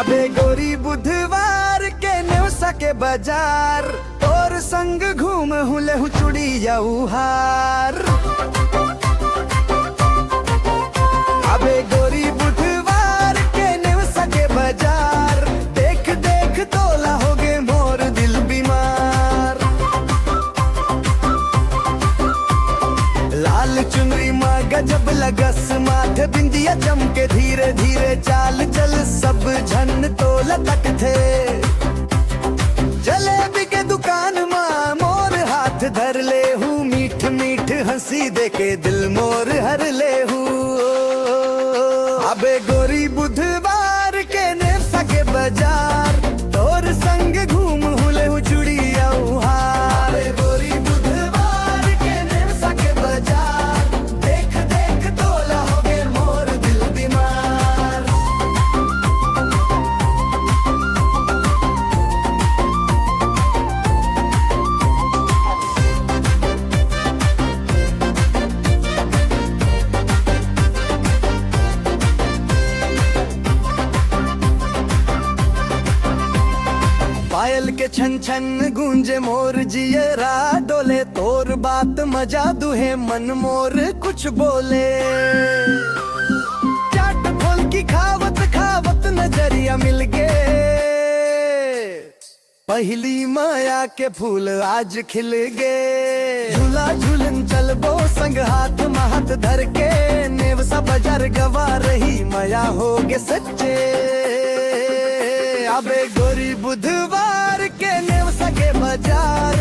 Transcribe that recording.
अबे गोरी बुधवार के नेवसा के बाजार और संग घूम हुले हूँ चुड़िया हार। अबे गोरी बुधवार के नेवसा के बाजार देख देख तोला होगे मोर दिल बीमार। लाल चुनरी माँ गजब लगस माथे बिंदिया चमके धीरे धीरे चाल चल सब झन तोला तक थे। जलेबी के दुकान माँ मोर हाथ धर ले हूँ मीठ मीठ हंसी देके दिल मोर हर ले हूँ। अबे गोरी बुधवार के नेवसा के बाजार तोर संग घूम हुले हूँ चुड़िया हार। अबे गोरी बुधवार के नेवसा के बाजार देख देख तोला होगे मोर दिल बीमार। पायल के छन छन गूंजे मोर जियरा डोले तोर बात मजा दुहे मन मोर कुछ बोले। चाट फूल की खावत खावत नजरिया मिल गए पहली माया के फूल आज खिल गए। झूला झूलन चलबो संग हाथ महत धर के नेवसा बाजार गवा रही माया होगे सच्चे। अबे गोरी बुधवार के नेवसा के बाजार